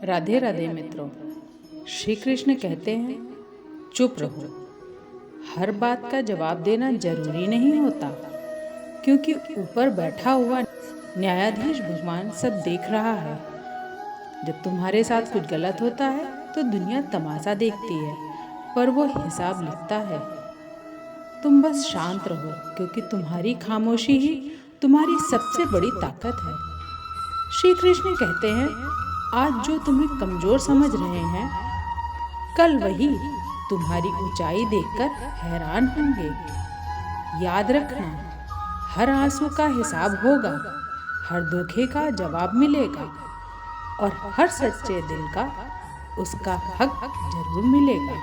राधे राधे मित्रों। श्री कृष्ण कहते हैं चुप रहो। हर बात का जवाब देना जरूरी नहीं होता, क्योंकि ऊपर बैठा हुआ न्यायाधीश भगवान सब देख रहा है। जब तुम्हारे साथ कुछ गलत होता है तो दुनिया तमाशा देखती है, पर वो हिसाब लिखता है। तुम बस शांत रहो, क्योंकि तुम्हारी खामोशी ही तुम्हारी सबसे बड़ी ताकत है। श्री कृष्ण कहते हैं आज जो तुम्हें कमजोर समझ रहे हैं, कल वही तुम्हारी ऊंचाई देखकर हैरान होंगे। याद रखना, हर आंसू का हिसाब होगा, हर धोखे का जवाब मिलेगा और हर सच्चे दिल का उसका हक जरूर मिलेगा।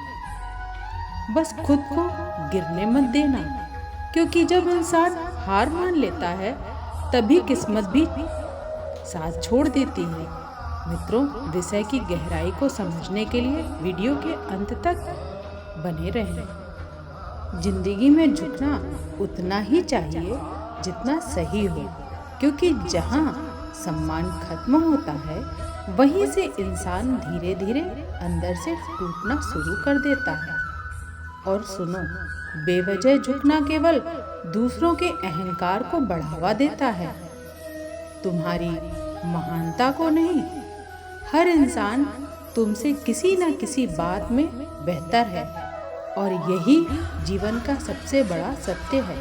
बस खुद को गिरने मत देना, क्योंकि जब इंसान हार मान लेता है तभी किस्मत भी साथ छोड़ देती है। मित्रों, विषय की गहराई को समझने के लिए वीडियो के अंत तक बने रहें। जिंदगी में झुकना उतना ही चाहिए जितना सही हो, क्योंकि जहाँ सम्मान खत्म होता है वहीं से इंसान धीरे धीरे अंदर से टूटना शुरू कर देता है। और सुनो, बेवजह झुकना केवल दूसरों के अहंकार को बढ़ावा देता है, तुम्हारी महानता को नहीं। हर इंसान तुमसे किसी न किसी बात में बेहतर है और यही जीवन का सबसे बड़ा सत्य है।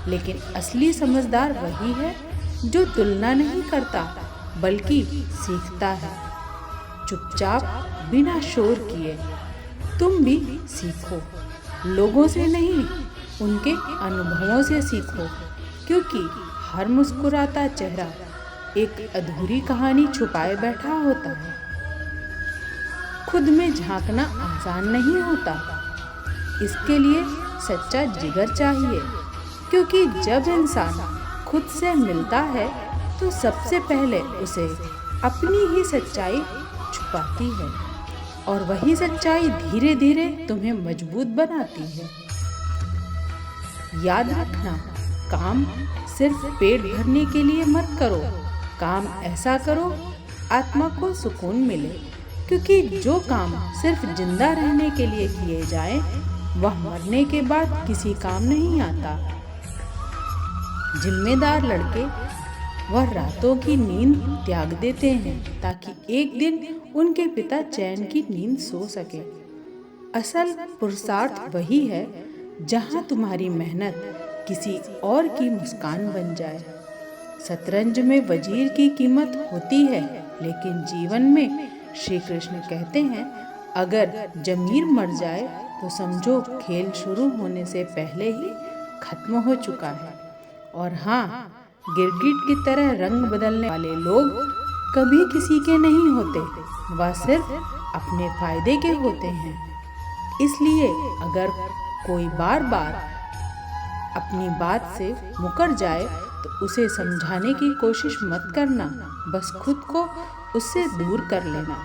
लेकिन असली समझदार वही है जो तुलना नहीं करता बल्कि सीखता है। चुपचाप बिना शोर किए तुम भी सीखो, लोगों से नहीं उनके अनुभवों से सीखो, क्योंकि हर मुस्कुराता चेहरा एक अधूरी कहानी छुपाए बैठा होता है। खुद में झांकना आसान नहीं होता, इसके लिए सच्चा जिगर चाहिए, क्योंकि जब इंसान खुद से मिलता है तो सबसे पहले उसे अपनी ही सच्चाई छुपाती है और वही सच्चाई धीरे धीरे तुम्हें मजबूत बनाती है। याद रखना, काम सिर्फ पेट भरने के लिए मत करो, काम ऐसा करो आत्मा को सुकून मिले, क्योंकि जो काम सिर्फ जिंदा रहने के लिए किए जाए वह मरने के बाद किसी काम नहीं आता। जिम्मेदार लड़के वह रातों की नींद त्याग देते हैं ताकि एक दिन उनके पिता चैन की नींद सो सके। असल पुरुषार्थ वही है जहां तुम्हारी मेहनत किसी और की मुस्कान बन जाए। शतरंज में वजीर की कीमत होती है, लेकिन जीवन में श्री कृष्ण कहते हैं अगर जमीर मर जाए तो समझो खेल शुरू होने से पहले ही खत्म हो चुका है। और हाँ, गिरगिट की तरह रंग बदलने वाले लोग कभी किसी के नहीं होते, वह सिर्फ अपने फायदे के होते हैं। इसलिए अगर कोई बार बार अपनी बात से मुकर जाए तो उसे समझाने की कोशिश मत करना, बस खुद को उससे दूर कर लेना,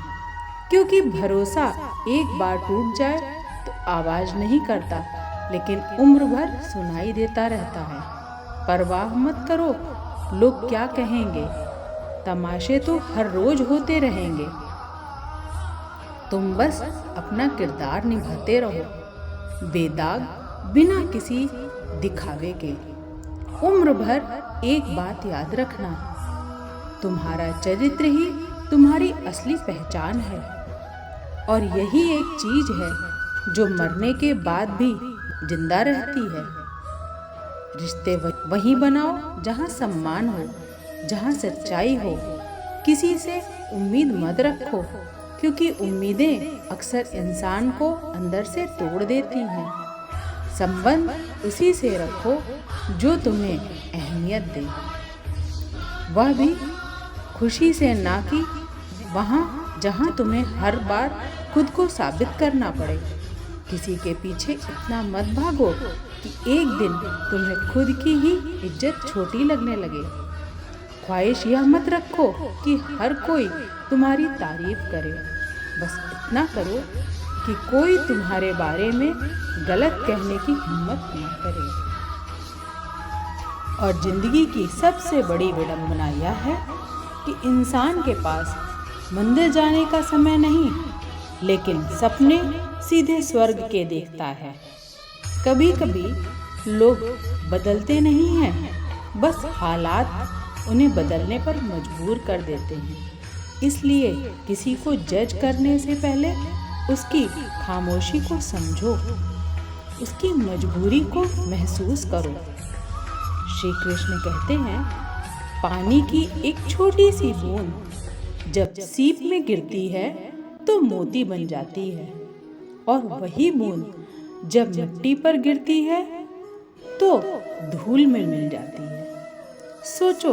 क्योंकि भरोसा एक बार टूट जाए तो आवाज नहीं करता, लेकिन उम्र भर सुनाई देता रहता है। परवाह मत करो लोग क्या कहेंगे, तमाशे तो हर रोज होते रहेंगे। तुम बस अपना किरदार निभाते रहो, बेदाग, बिना किसी दिखावे के। उम्र भर एक बात याद रखना, तुम्हारा चरित्र ही तुम्हारी असली पहचान है, और यही एक चीज है जो मरने के बाद भी जिंदा रहती है। रिश्ते वहीं बनाओ जहां सम्मान हो, जहां सच्चाई हो। किसी से उम्मीद मत रखो, क्योंकि उम्मीदें अक्सर इंसान को अंदर से तोड़ देती हैं। संबंध उसी से रखो जो तुम्हें अहमियत दे, वह भी खुशी से, ना कि वहाँ जहाँ तुम्हें हर बार खुद को साबित करना पड़े। किसी के पीछे इतना मत भागो कि एक दिन तुम्हें खुद की ही इज्जत छोटी लगने लगे। ख्वाहिश यह मत रखो कि हर कोई तुम्हारी तारीफ करे, बस इतना करो कि कोई तुम्हारे बारे में गलत कहने की हिम्मत न करे। और जिंदगी की सबसे बड़ी विडंबना यह है कि इंसान के पास मंदिर जाने का समय नहीं, लेकिन सपने सीधे स्वर्ग के देखता है। कभी कभी लोग बदलते नहीं हैं, बस हालात उन्हें बदलने पर मजबूर कर देते हैं। इसलिए किसी को जज करने से पहले उसकी खामोशी को समझो, उसकी मजबूरी को महसूस करो। श्री कृष्ण कहते हैं, पानी की एक छोटी सी बूंद जब सीप में गिरती है तो मोती बन जाती है, और वही बूंद जब मिट्टी पर गिरती है तो धूल में मिल जाती है। सोचो,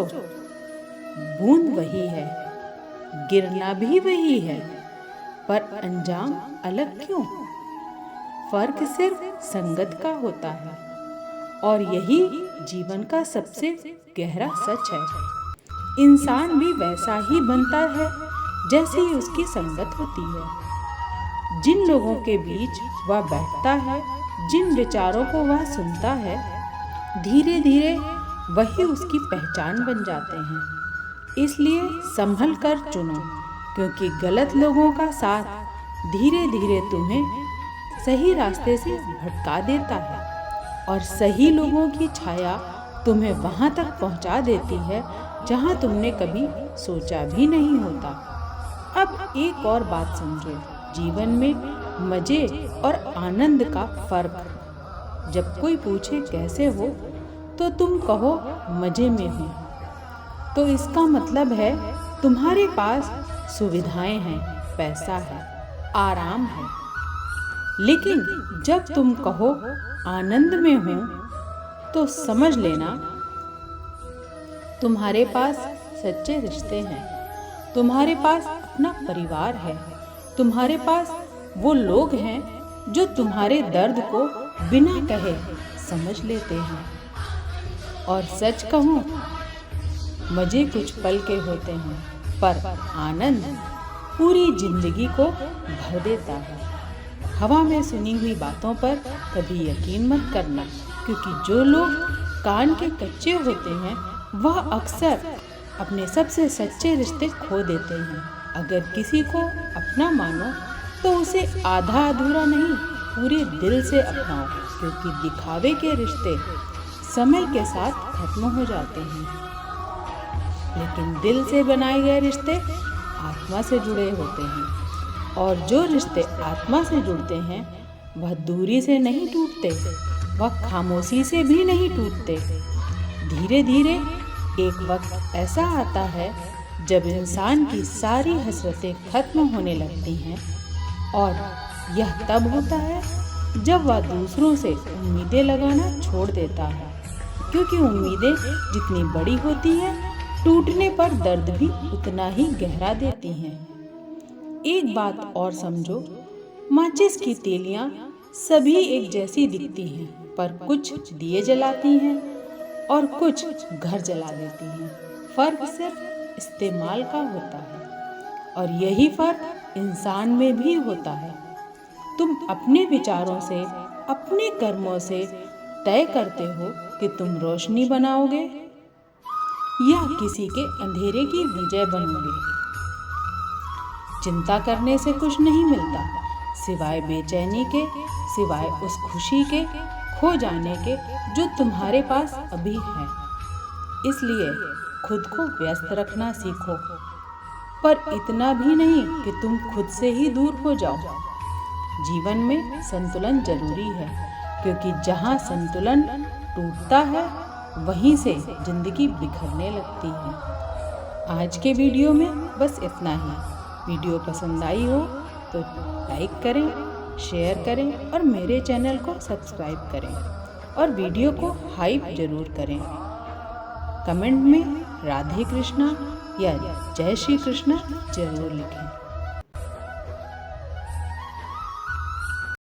बूंद वही है, गिरना भी वही है, पर अंजाम अलग क्यों? फर्क सिर्फ संगत का होता है, और यही जीवन का सबसे गहरा सच है। इंसान भी वैसा ही बनता है जैसी उसकी संगत होती है। जिन लोगों के बीच वह बैठता है, जिन विचारों को वह सुनता है, धीरे धीरे वही उसकी पहचान बन जाते हैं। इसलिए संभल कर चुनो, क्योंकि गलत लोगों का साथ धीरे धीरे तुम्हें सही रास्ते से भटका देता है, और सही लोगों की छाया तुम्हें वहां तक पहुंचा देती है जहां तुमने कभी सोचा भी नहीं होता। अब एक और बात समझो, जीवन में मजे और आनंद का फर्क। जब कोई पूछे कैसे हो, तो तुम कहो मजे में हूँ, तो इसका मतलब है तुम्हारे पास सुविधाएं हैं, पैसा है, आराम है। लेकिन जब तुम कहो आनंद में हूँ, तो समझ लेना तुम्हारे पास सच्चे रिश्ते हैं, तुम्हारे पास अपना परिवार है, तुम्हारे पास वो लोग हैं जो तुम्हारे दर्द को बिना कहे समझ लेते हैं। और सच कहूँ, मजे कुछ पल के होते हैं, पर आनंद पूरी जिंदगी को भर देता है। हवा में सुनी हुई बातों पर कभी यकीन मत करना, क्योंकि जो लोग कान के कच्चे होते हैं वह अक्सर अपने सबसे सच्चे रिश्ते खो देते हैं। अगर किसी को अपना मानो तो उसे आधा अधूरा नहीं, पूरे दिल से अपनाओ, क्योंकि दिखावे के रिश्ते समय के साथ खत्म हो जाते हैं, लेकिन दिल से बनाए गए रिश्ते आत्मा से जुड़े होते हैं। और जो रिश्ते आत्मा से जुड़ते हैं वह दूरी से नहीं टूटते, वह खामोशी से भी नहीं टूटते। धीरे धीरे एक वक्त ऐसा आता है जब इंसान की सारी हसरतें खत्म होने लगती हैं, और यह तब होता है जब वह दूसरों से उम्मीदें लगाना छोड़ देता है, क्योंकि उम्मीदें जितनी बड़ी होती हैं, टूटने पर दर्द भी उतना ही गहरा देती हैं। एक बात और समझो, माचिस की तीलियां सभी एक जैसी दिखती हैं, पर कुछ दिए जलाती हैं और कुछ घर जला देती हैं। फर्क सिर्फ इस्तेमाल का होता है, और यही फर्क इंसान में भी होता है। तुम अपने विचारों से, अपने कर्मों से तय करते हो कि तुम रोशनी बनाओगे या किसी के अंधेरे की विजय बनोगे। चिंता करने से कुछ नहीं मिलता, सिवाय बेचैनी के, सिवाय उस खुशी के खो जाने के जो तुम्हारे पास अभी है। इसलिए खुद को व्यस्त रखना सीखो, पर इतना भी नहीं कि तुम खुद से ही दूर हो जाओ। जीवन में संतुलन जरूरी है, क्योंकि जहाँ संतुलन टूटता है वहीं से जिंदगी बिखरने लगती है। आज के वीडियो में बस इतना ही। वीडियो पसंद आई हो तो लाइक करें, शेयर करें और मेरे चैनल को सब्सक्राइब करें, और वीडियो को हाइप जरूर करें। कमेंट में राधे कृष्णा या जय श्री कृष्णा जरूर लिखें।